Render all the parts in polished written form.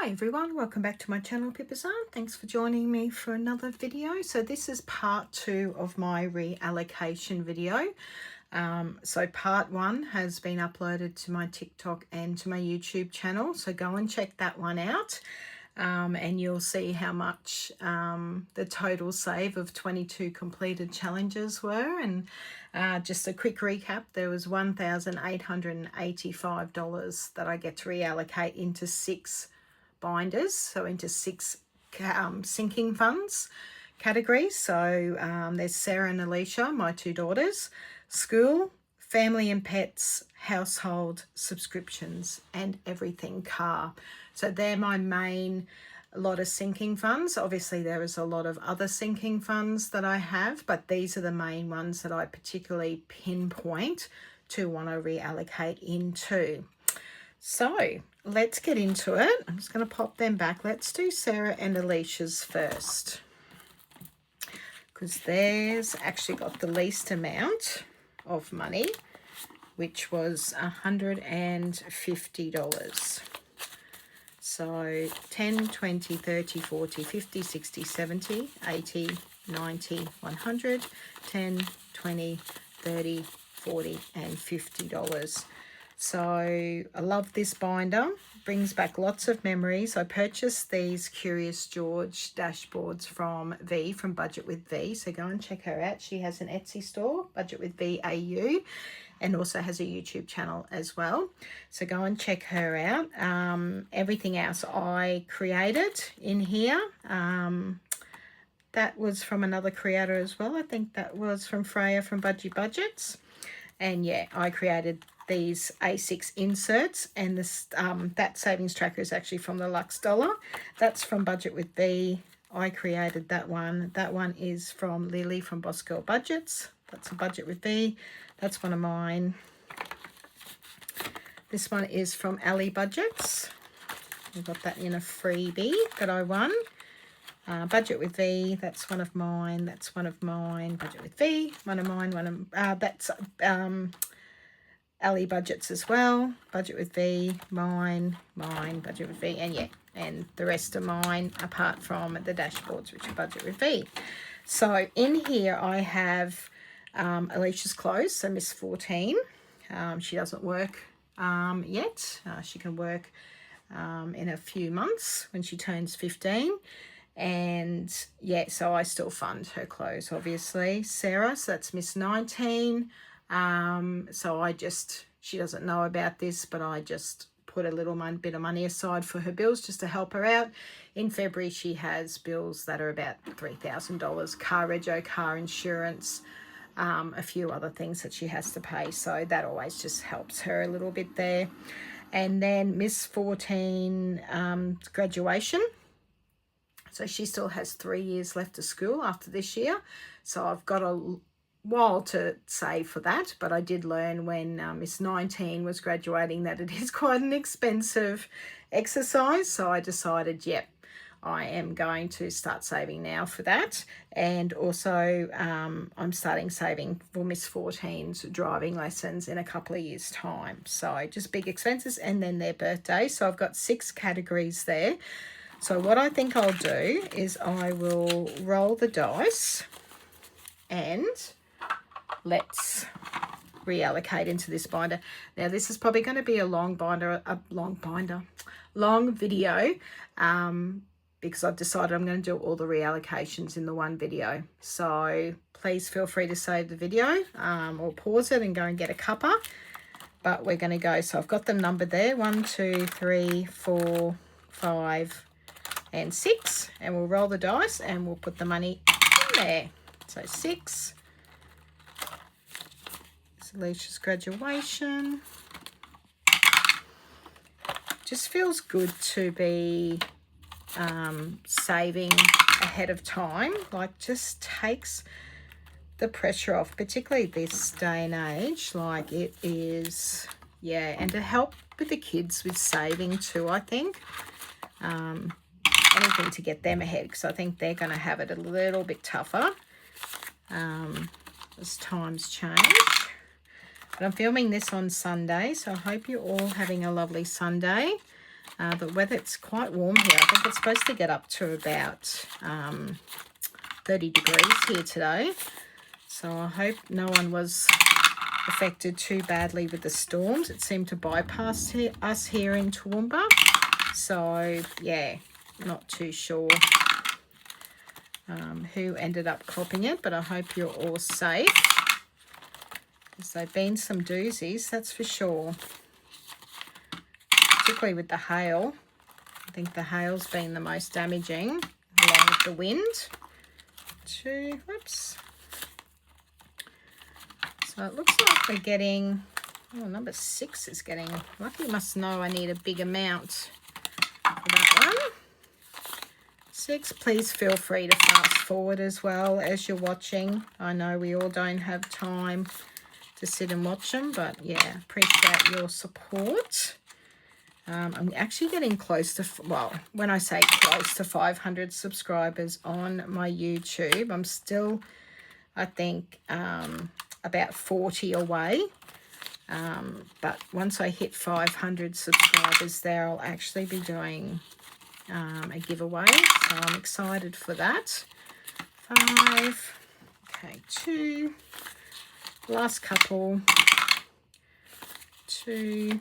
Hi everyone, welcome back to my channel, Pipazan. Thanks for joining me for another video. So this is part 2 of my reallocation video. So part 1 has been uploaded to my TikTok and to my YouTube channel. So go and check that one out. And you'll see how much the total save of 22 completed challenges were. And just a quick recap, there was $1,885 that I get to reallocate into 6 binders, so into 6 sinking funds categories. So there's Sarah and Alicia, my 2 daughters, school, family and pets, household, subscriptions, and everything car. So they're my main lot of sinking funds. Obviously there is a lot of other sinking funds that I have, but these are the main ones that I particularly pinpoint to want to reallocate into. So let's get into it. I'm just going to pop them back. Let's do Sarah and Alicia's first, because theirs actually got the least amount of money, which was $150. So 10, 20, 30, 40, 50, 60, 70, 80, 90, 100, 10, 20, 30, 40, and $50. So I love this binder. Brings back lots of memories. I purchased these Curious George dashboards from V, from Budget with V. So go and check her out. She has an Etsy store, Budget with V AU, and also has a YouTube channel as well. So go and check her out. Everything else I created in here. That was from another creator as well. I think that was from Freya from Budgie Budgets. And yeah, I created these A6 inserts, and this that savings tracker is actually from the Lux Dollar. That's from Budget with V. I created that one. That one is from Lily from Boss Girl Budgets. That's a Budget with V. That's one of mine. This one is from Ali Budgets. I got that in a freebie that I won. Budget with V, that's one of mine. That's one of mine. Budget with V, one of mine. That's Ali Budgets as well. Budget with V, mine, Budget with V, and yeah, and the rest are mine apart from the dashboards, which are Budget with V. So in here I have Alicia's clothes, so Miss 14. She doesn't work yet. She can work in a few months when she turns 15. And yeah, so I still fund her clothes, obviously. Sarah, so that's Miss 19. So she doesn't know about this, but I just put a little bit of money aside for her bills just to help her out. In February, she has bills that are about $3,000, car rego, car insurance, a few other things that she has to pay. So that always just helps her a little bit there. And then Miss 14, graduation. So she still has 3 years left of school after this year. So I've got a while to save for that. But I did learn when Miss 19 was graduating that it is quite an expensive exercise. So I decided, yep, I am going to start saving now for that. And also I'm starting saving for Miss 14's driving lessons in a couple of years' time. So just big expenses, and then their birthday. So I've got 6 categories there. So what I think I'll do is I will roll the dice and let's reallocate into this binder. Now this is probably going to be a long video because I've decided I'm going to do all the reallocations in the one video. So please feel free to save the video or pause it and go and get a cuppa. But we're going to go. So I've got them numbered there, 1, 2, 3, 4, 5, and 6, and we'll roll the dice and we'll put the money in there. So 6, it's Alicia's graduation. Just feels good to be saving ahead of time. Like, just takes the pressure off, particularly this day and age. Like, it is, yeah, and to help with the kids with saving too, I think. Anything to get them ahead, because I think they're going to have it a little bit tougher as times change. But I'm filming this on Sunday, so I hope you're all having a lovely Sunday. The weather's quite warm here. I think it's supposed to get up to about 30 degrees here today. So I hope no one was affected too badly with the storms. It seemed to bypass us here in Toowoomba. So, yeah, not too sure who ended up copping it, but I hope you're all safe. Because they've been some doozies, that's for sure. Particularly with the hail. I think the hail's been the most damaging, along with the wind. Whoops. So it looks like we're getting, oh, number 6 is getting, Lucky must know I need a big amount for that one. 6, please feel free to fast forward as well as you're watching. I know we all don't have time to sit and watch them, but yeah, appreciate your support. I'm actually getting close to, well, when I say close to 500 subscribers on my YouTube, I'm still, I think, about 40 away. But once I hit 500 subscribers there, I'll actually be doing a giveaway. So I'm excited for that. 5, okay, 2, last couple, 2.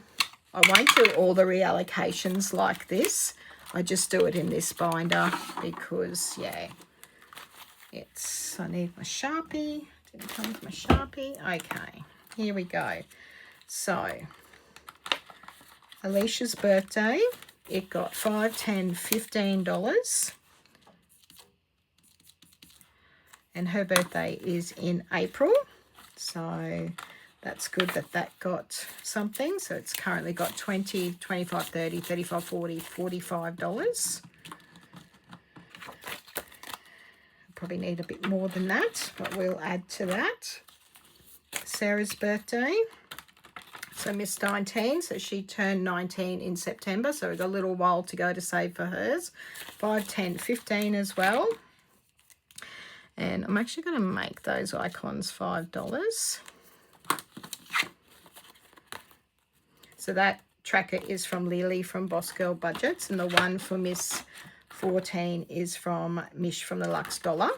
I won't do all the reallocations like this. I just do it in this binder because, yeah, I need my Sharpie. Didn't come with my Sharpie. Okay, here we go. So, Alicia's birthday, it got $5, $10, $15. And her birthday is in April. So that's good that that got something. So it's currently got $20, $25, $30, $35, $40, $45. Probably need a bit more than that, but we'll add to that. Sarah's birthday. So Miss 19, so she turned 19 in September. So we've got a little while to go to save for hers. 5, 10, 15 as well. And I'm actually going to make those icons $5. So that tracker is from Lily from Boss Girl Budgets, and the one for Miss 14 is from Mish from the Lux Dollar.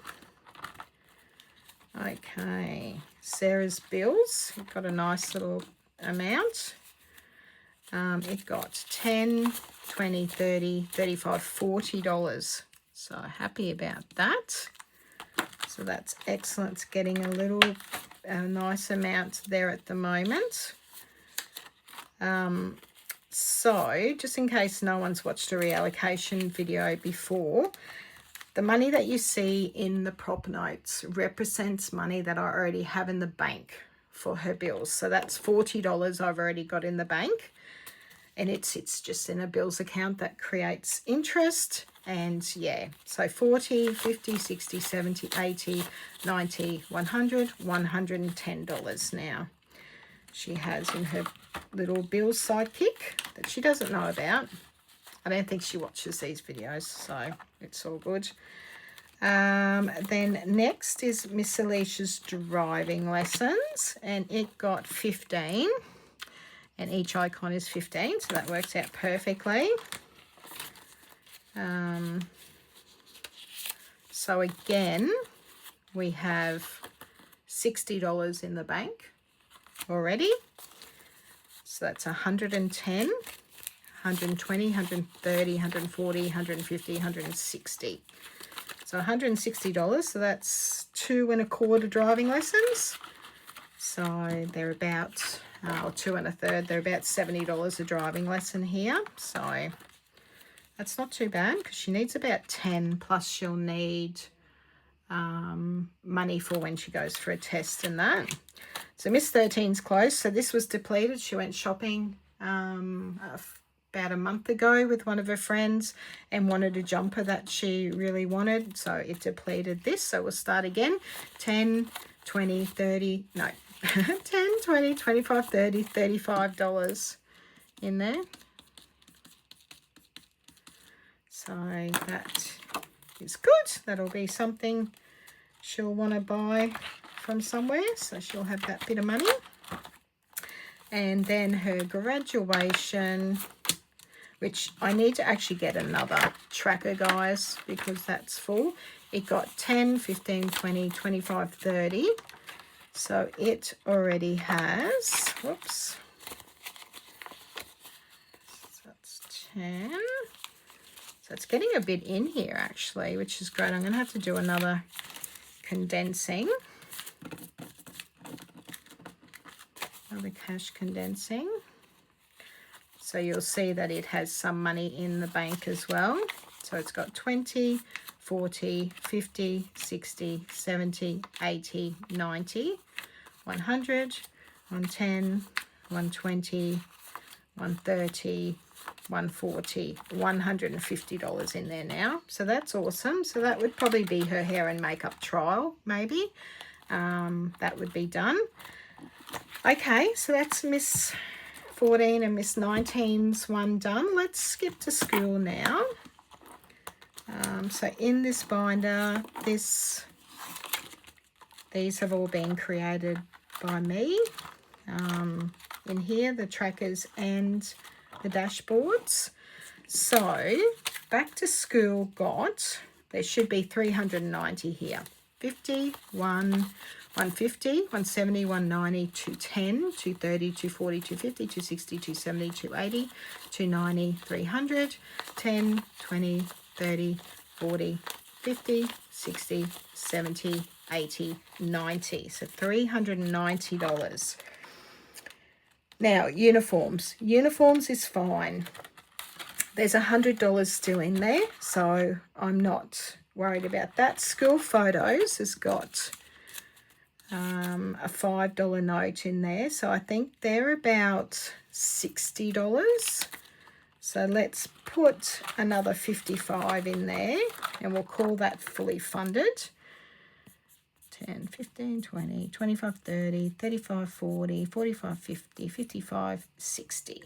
Okay, Sarah's bills, we've got a nice little amount. It got 10, 20, 30, 35, $40. So happy about that. So that's excellent. It's getting a nice amount there at the moment. So just in case no one's watched a reallocation video before, the money that you see in the prop notes represents money that I already have in the bank for her bills. So that's $40 I've already got in the bank, and it sits just in a bills account that creates interest. And yeah, so 40, 50, 60, 70, 80, 90, 100, $110 now she has in her little bill sidekick that she doesn't know about. I don't think she watches these videos, so it's all good. Then next is Miss Alicia's driving lessons, and it got 15, and each icon is 15, so that works out perfectly. So again, we have $60 in the bank already. So that's 110, 120, 130, 140, 150, 160. So $160. So that's 2 1/4 driving lessons. So they're about, or 2 1/3. They're about $70 a driving lesson here. So that's not too bad because she needs about 10, plus she'll need money for when she goes for a test and that. So Miss 13's close. So this was depleted. She went shopping about a month ago with one of her friends and wanted a jumper that she really wanted. So it depleted this. So we'll start again. 10, 20, 30, no. 10, 20, 25, 30, $35 in there. So that is good. That'll be something she'll want to buy from somewhere. So she'll have that bit of money. And then her graduation, which I need to actually get another tracker, guys, because that's full. It got 10, 15, 20, 25, 30. So it already has, whoops, so that's 10. So it's getting a bit in here actually, which is great. I'm going to have to do another condensing. Another cash condensing. So you'll see that it has some money in the bank as well. So it's got 20, 40, 50, 60, 70, 80, 90, 100, 110, 120, 130, 140, $150 in there now. So that's awesome. So that would probably be her hair and makeup trial, maybe. That would be done. Okay, so that's Miss 14 and Miss 19's one done. Let's skip to school now. So in this binder, these have all been created by me. In here, the trackers and the dashboards. So back to school got, there should be 390 here. 50, 150, 170, 190, 210, 230, 240, 250, 260, 270, 280, 290, 300, 10, 20, 30, 40, 50, 60, 70, 80, 90. So $390. Now, uniforms. Uniforms is fine. There's $100 still in there, so I'm not worried about that. School photos has got a $5 note in there, so I think they're about $60. So let's put another 55 in there, and we'll call that fully funded. 10, 15, 20, 25, 30, 35, 40, 45, 50, 55, 60.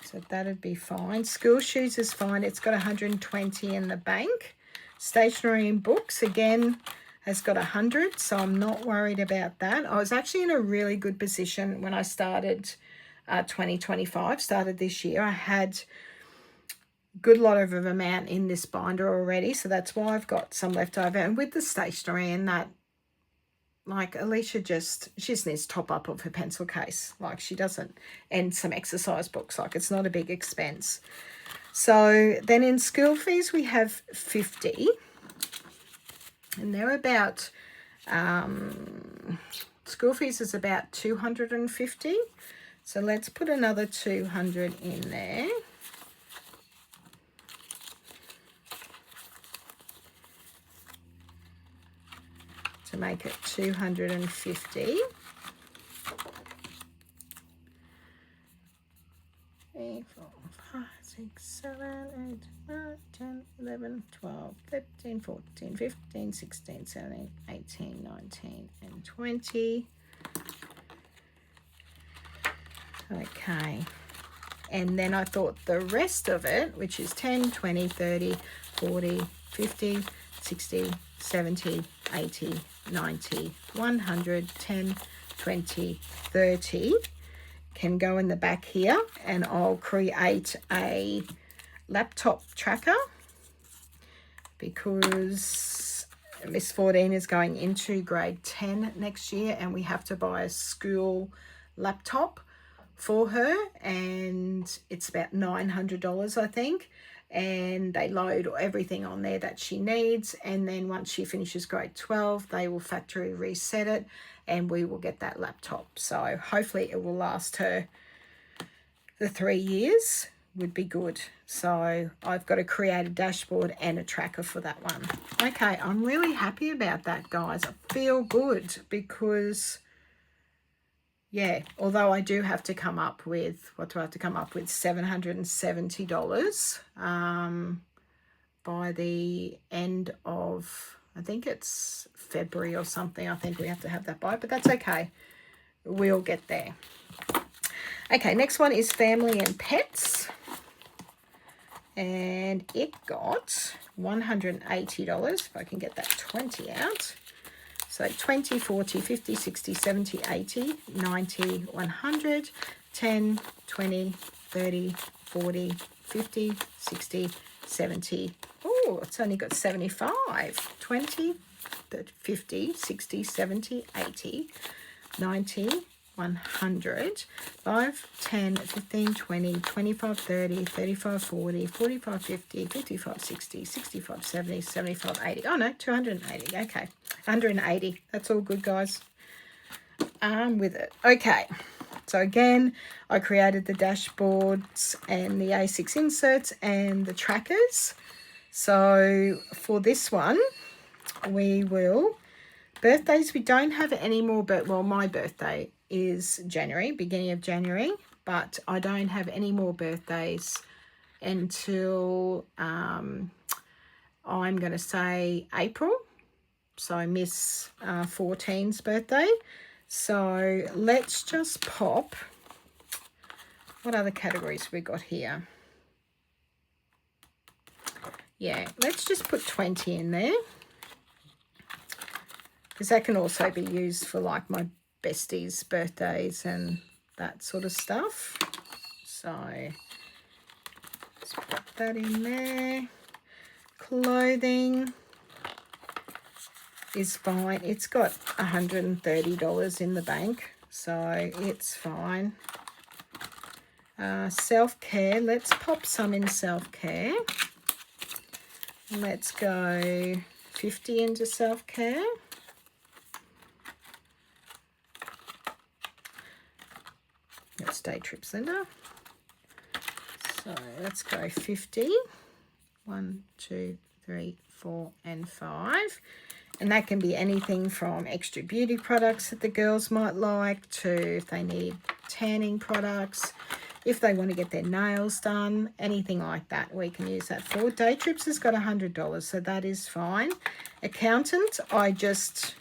So that'd be fine. School shoes is fine. It's got 120 in the bank. Stationery and books, again, has got 100, so I'm not worried about that. I was actually in a really good position when I started 2025, started this year. I had good lot of amount in this binder already, so that's why I've got some left over. And with the stationery and that, like Alicia she just needs top up of her pencil case, like she doesn't, and some exercise books, like it's not a big expense. So then in school fees we have 50, and they're about school fees is about 250, so let's put another 200 in there. To make it 250. 3, 4, 5, 6, 7, 8, 9, 10, 11, 12, 13, 14, 15, 16, 17, 18, 19, and 20. Okay. And then I thought the rest of it, which is 10, 20, 30, 40, 50, 60, 70, 80, 90, 100, 10, 20, 30 can go in the back here, and I'll create a laptop tracker because Miss 14 is going into grade 10 next year, and we have to buy a school laptop for her, and it's about $900, I think. And they load everything on there that she needs, and then once she finishes grade 12 they will factory reset it and we will get that laptop. So hopefully it will last her the 3 years, would be good. So I've got to create a dashboard and a tracker for that one. Okay, I'm really happy about that, guys. I feel good because, yeah, although I do have to come up with, what do I have to come up with? $770 by the end of, I think it's February or something. I think we have to have that by, but that's okay. We'll get there. Okay, next one is family and pets. And it got $180, if I can get that 20 out. So 20, 40, 50, 60, 70, 80, 90, 100, 10, 20, 30, 40, 50, 60, 70. Oh, it's only got 75. 20, 50, 60, 70, 80, 90, 100, 5, 10, 15, 20, 25, 30, 35, 40, 45, 50, 55, 60, 65, 70, 75, 80. Oh, no, 280. Okay, 180. That's all good, guys. I'm with it. Okay, so again, I created the dashboards and the A6 inserts and the trackers. So for this one, we will... Birthdays, we don't have any more, but well, my birthday is January, beginning of January, but I don't have any more birthdays until I'm going to say April. So Miss 14's birthday. So let's just pop, what other categories we got here? Yeah, let's just put 20 in there, because that can also be used for like my besties' birthdays and that sort of stuff. So let's put that in there. Clothing is fine. It's got $130 in the bank, so it's fine. Self-care, let's pop some in self-care. Let's go 50 into self-care. Let's day trips, Linda. So let's go 50. 1, 2, 3, 4, and 5. And that can be anything from extra beauty products that the girls might like to if they need tanning products, if they want to get their nails done, anything like that we can use that for. Day trips has got $100, so that is fine. Accountant, I just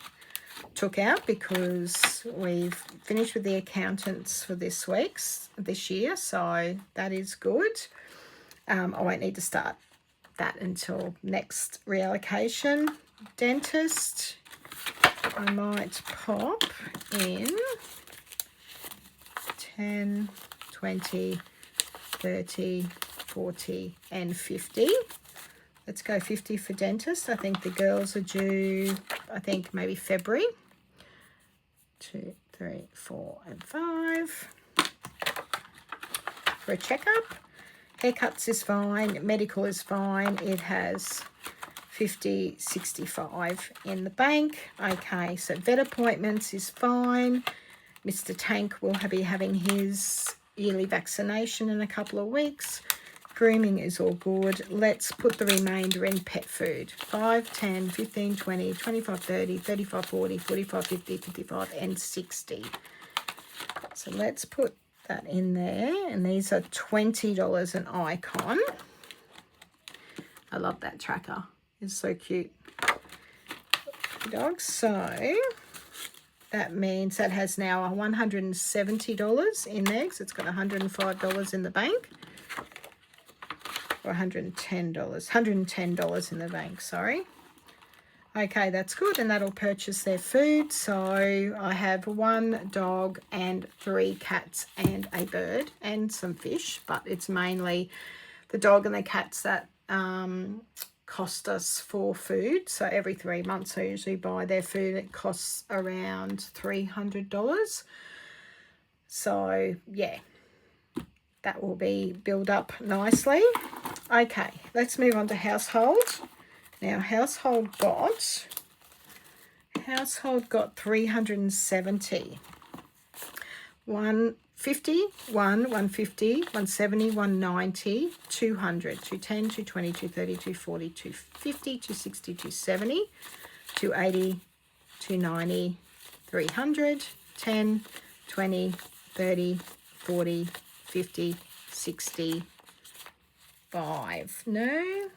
took out because we've finished with the accountants for this year, so that is good. I won't need to start that until next reallocation. Dentist, I might pop in 10, 20, 30, 40, and 50. Let's go 50 for dentist. I think the girls are due, I think maybe February. 2, 3, 4, and 5. For a checkup. Haircuts is fine. Medical is fine. It has 50, 65 in the bank. Okay, so vet appointments is fine. Mr. Tank will be having his yearly vaccination in a couple of weeks. Grooming is all good. Let's put the remainder in pet food. 5, 10, 15, 20, 25, 30, 35, 40, 45, 50, 55, and 60. So let's put that in there. And these are $20 an icon. I love that tracker. It's so cute. Dogs. So that means that has now $170 in there, because it's got $105 in the bank. Or $110. $110 in the bank, sorry. Okay, that's good, and that'll purchase their food. So I have 1 dog and 3 cats and a bird and some fish, but it's mainly the dog and the cats that cost us for food. So every 3 months I usually buy their food. It costs around $300. So yeah, that will be built up nicely. Okay, let's move on to household. Now household got 370. 150, 150, 170, 190, 200, 210, 220, 230, 240, 250, 260, 270, 280, 290, 300, 10, 20, 30, 40, 50, 60, 5. No,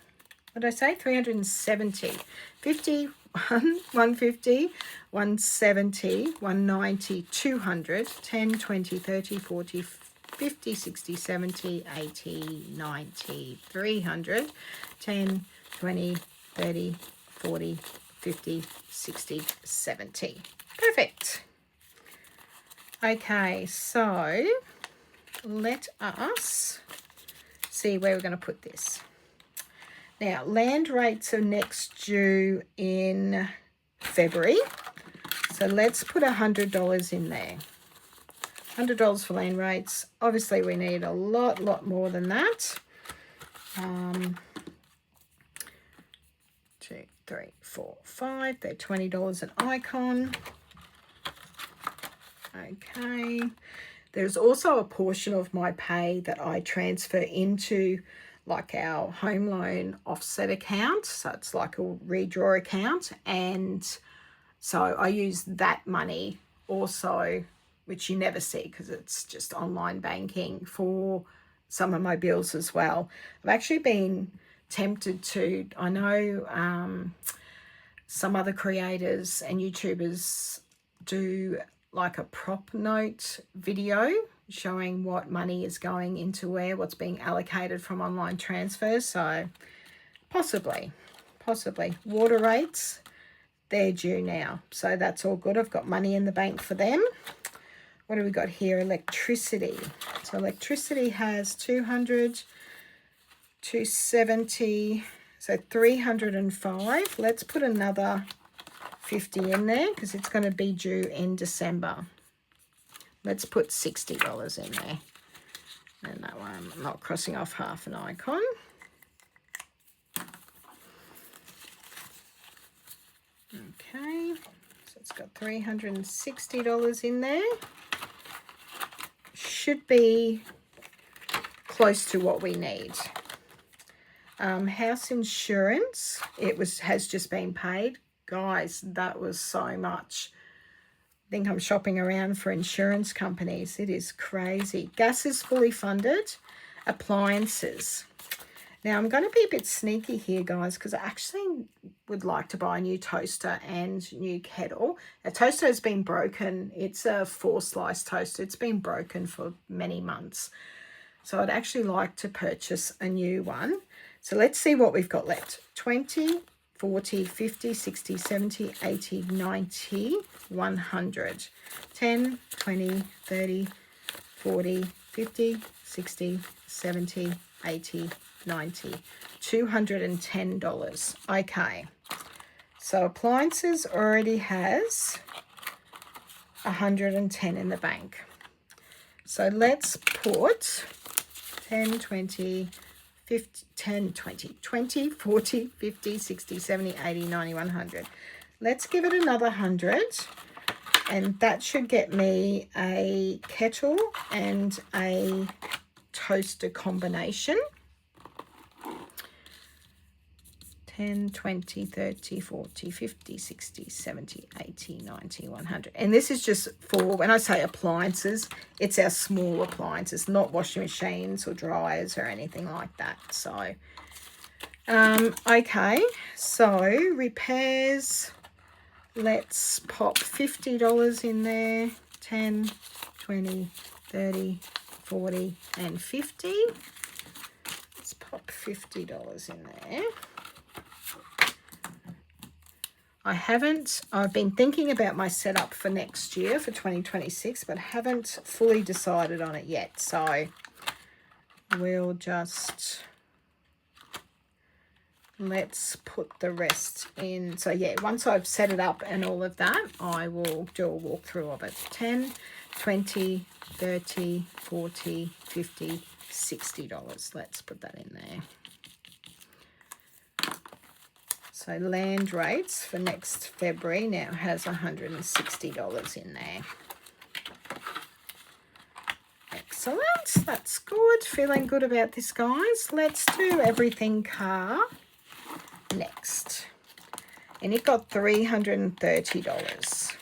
what did I say? 370. 50, 150, 170, 190, 200, 10, 20, 30, 40, 50, 60, 70, 80, 90, 300, 10, 20, 30, 40, 50, 60, 70. Perfect. Okay, so let us see where we're going to put this. Now, land rates are next due in February. So let's put $100 in there. $100 for land rates. Obviously, we need a lot more than that. 2, 3, 4, 5. They're $20 an icon. Okay. There's also a portion of my pay that I transfer into like our home loan offset account. So it's like a redraw account. And so I use that money also, which you never see because it's just online banking, for some of my bills as well. I've actually been tempted to, I know some other creators and YouTubers do like a prop note video showing what money is going into where, what's being allocated from online transfers. So possibly. Water rates, they're due now. So that's all good. I've got money in the bank for them. What do we got here? Electricity. So electricity has 200, 270, so 305. Let's put another 50 in there because it's going to be due in December. Let's put $60 in there. And that one, I'm not crossing off half an icon. Okay, so it's got $360 in there. Should be close to what we need. House insurance, has just been paid. Guys, that was so much. I think I'm shopping around for insurance companies. It is crazy. Gas is fully funded. Appliances. Now, I'm going to be a bit sneaky here, guys, because I actually would like to buy a new toaster and new kettle. Our toaster has been broken. It's a 4-slice toaster. It's been broken for many months. So I'd actually like to purchase a new one. So let's see what we've got left. 20, 40, 50, 60, 70, 80, 90, 100. 10, 20, 30, 40, 50, 60, 70, 80, 90, $210. Okay, so appliances already has 110 in the bank. So let's put 10, 20, 50, 10, 20, 20, 40, 50, 60, 70, 80, 90, 100. Let's give it another 100. And that should get me a kettle and a toaster combination. 10, 20, 30, 40, 50, 60, 70, 80, 90, 100. And this is just for, when I say appliances, it's our small appliances, not washing machines or dryers or anything like that. So, okay, so repairs, let's pop $50 in there. 10, 20, 30, 40, and 50. Let's pop $50 in there. I've been thinking about my setup for next year, for 2026, but haven't fully decided on it yet. So we'll just, let's put the rest in. So yeah, once I've set it up and all of that, I will do a walkthrough of it. 10, 20, 30, 40, 50, $60. Let's put that in there. So land rates for next February now has $160 in there. Excellent. That's good. Feeling good about this, guys. Let's do everything car next. And it got $330.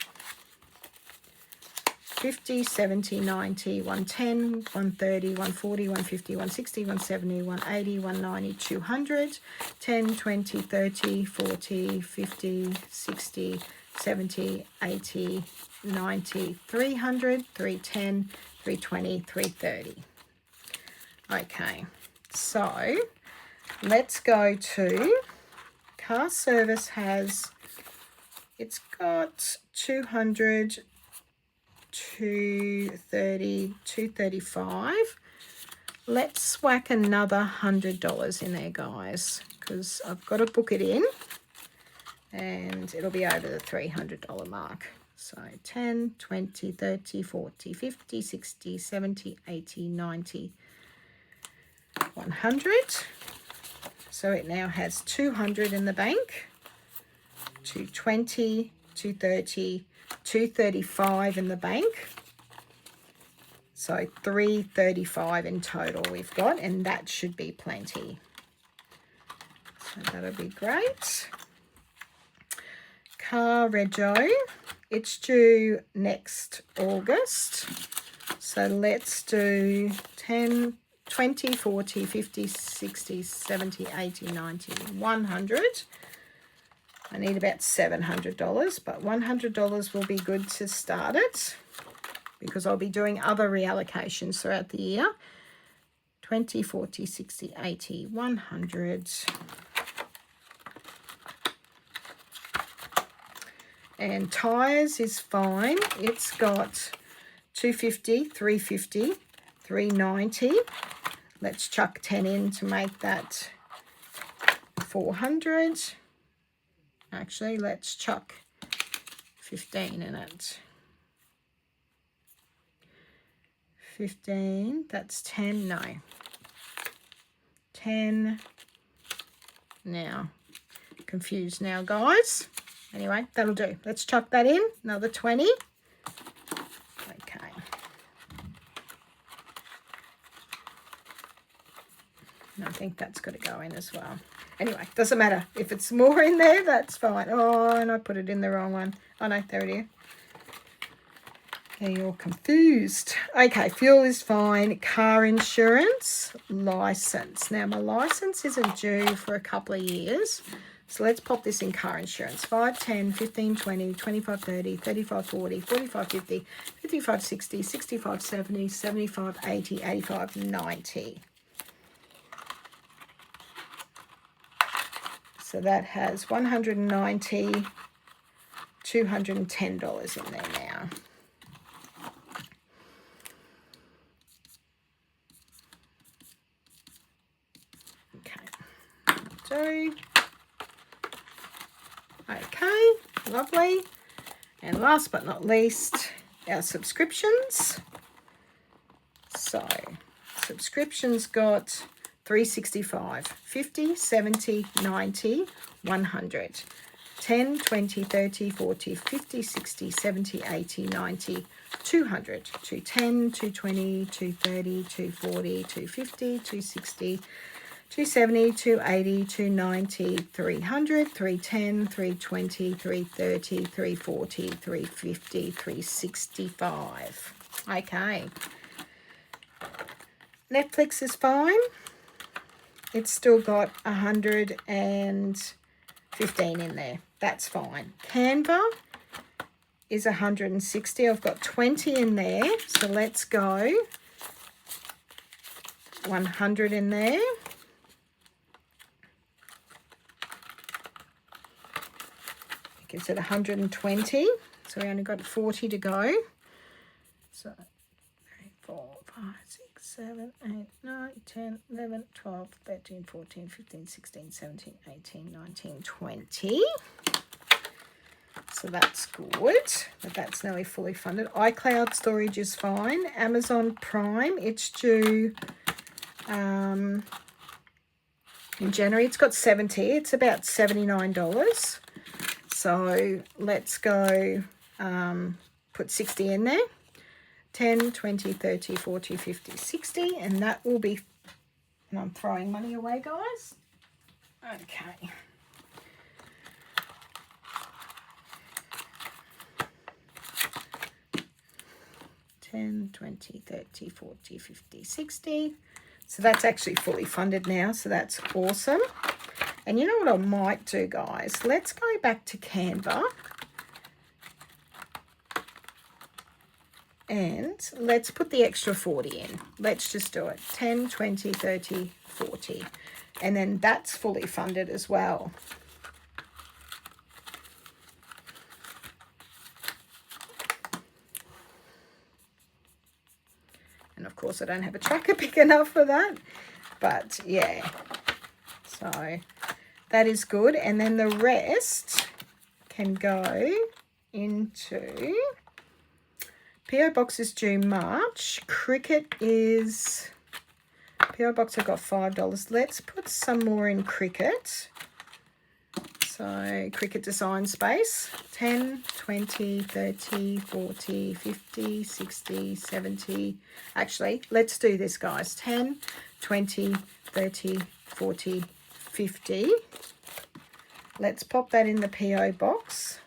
50, 70, 90, 110, 130, 140, 150, 160, 170, 180, 190, 200, 10, 20, 30, 40, 50, 60, 70, 80, 90, 300, 310, 320, 330. Okay, so let's go to car service has It's got 200, 230, 235. Let's whack another $100 in there, guys, because I've got to book it in and it'll be over the $300 mark. So 10, 20, 30, 40, 50, 60, 70, 80, 90, 100. So it now has 200 in the bank, 220, 230, 235 in the bank. So 335 in total we've got, and that should be plenty. So that'll be great. Car rego, it's due next August. So let's do 10, 20, 40, 50, 60, 70, 80, 90, 100. I need about $700, but $100 will be good to start it because I'll be doing other reallocations throughout the year. 20, 40, 60, 80, 100. And tyres is fine. It's got 250, 350, 390. Let's chuck 10 in to make that 400. Actually, let's chuck 15 in it. 15, that's 10, no. 10. Now, confused now, guys. Anyway, that'll do. Let's chuck that in, another 20. Okay. And I think that's got to go in as well. Anyway, doesn't matter. If it's more in there, that's fine. Oh, and I put it in the wrong one. Oh, no, there it is. Okay, you're confused. Okay, fuel is fine. Car insurance, license. Now, my license isn't due for a couple of years. So let's pop this in car insurance. 5, 10, 15, 20, 25, 30, 35, 40, 45, 50, 55, 60, 65, 70, 75, 80, 85, 90. So that has 190, $210 in there now. Okay. Okay, lovely. And last but not least, our subscriptions. So, subscriptions got 365, 50, 70, 90, 100, 10, 20, 30, 40, 50, 60, 70, 80, 90, 200, 210, 220, 230, 240, 250, 260, 270, 280, 290, 300, 310, 320, 330, 340, 350, 365. Okay. Netflix is fine. It's still got 115 in there. That's fine. Canva is 160. I've got 20 in there. So let's go 100 in there. Gives it 120. So we only got 40 to go. So 3, 4, 5, 6, 7, 8, 9, 10, 11, 12, 13, 14, 15, 16, 17, 18, 19, 20. So that's good, but that's nearly fully funded. iCloud storage is fine. Amazon Prime, it's due in January. It's got 70. It's about $79. So let's go put 60 in there. 10, 20, 30, 40, 50, 60. And that will be, and I'm throwing money away, guys. Okay. $10, $20, $30, $40, $50, $60. So that's actually fully funded now. So that's awesome. And you know what I might do, guys? Let's go back to Canva. And let's put the extra 40 in. Let's just do it. 10, 20, 30, 40. And then that's fully funded as well. course, I don't have a tracker big enough for that. But, yeah. So, that is good. And then the rest can go into... P.O. Box is due March. Cricket is... P.O. Box, I've got $5. Let's put some more in Cricket. So, Cricket Design Space. 10, 20, 30, 40, 50, 60, 70. Actually, let's do this, guys. 10, 20, 30, 40, 50. Let's pop that in the P.O. Box.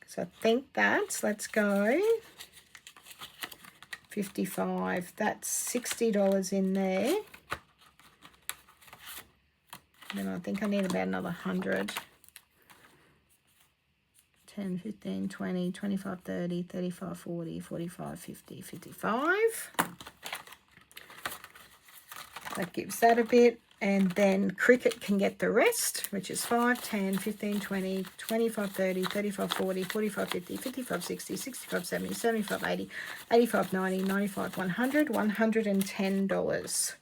So, I think that's, let's go... 55. That's $60 in there. Then I think I need about another 100. 10, 15, 20, 25, 30, 35, 40, 45, 50, 55. That gives that a bit. And then Cricket can get the rest, which is 5, 10, 15, 20, 25, 30, 35, 40, 45, 50, 55, 60, 65, 70, 75, 80, 85, 90, 95, 100, $110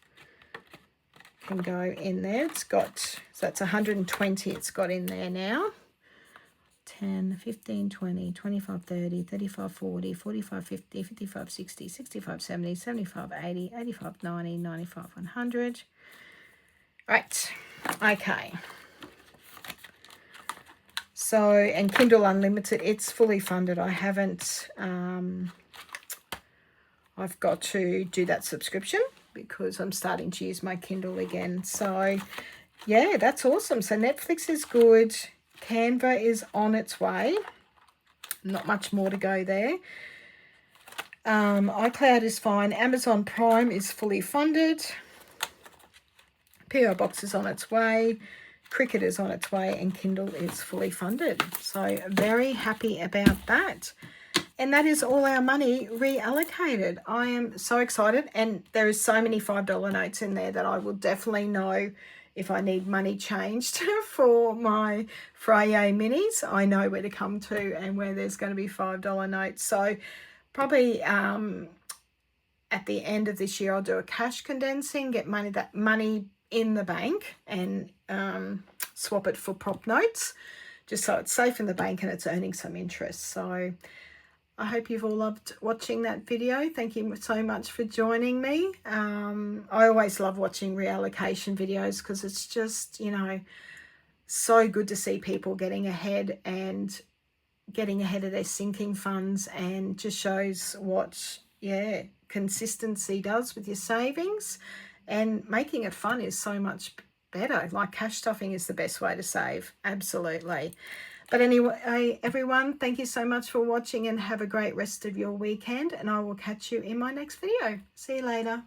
can go in there. It's got, so that's 120 it's got in there now. 10, 15, 20, 25, 30, 35, 40, 45, 50, 55, 60, 65, 70, 75, 80, 85, 90, 95, 100. Right, okay. So, and Kindle Unlimited, it's fully funded. I haven't, I've got to do that subscription because I'm starting to use my Kindle again. So, yeah, that's awesome. So, Netflix is good. Canva is on its way. Not much more to go there. iCloud is fine. Amazon Prime is fully funded. P.O. Box is on its way. Cricket is on its way. And Kindle is fully funded. So, very happy about that. And that is all our money reallocated. I am so excited. And there is so many $5 notes in there that I will definitely know if I need money changed for my Freya minis. I know where to come to and where there's going to be $5 notes. So probably at the end of this year, I'll do a cash condensing, get money in the bank and swap it for prop notes, just so it's safe in the bank and it's earning some interest. So I hope you've all loved watching that video. Thank you so much for joining me. I always love watching reallocation videos because it's just, you know, so good to see people getting ahead and getting ahead of their sinking funds, and just shows what, yeah, consistency does with your savings. And making it fun is so much better. Like cash stuffing is the best way to save. Absolutely. But anyway, everyone, thank you so much for watching and have a great rest of your weekend. And I will catch you in my next video. See you later.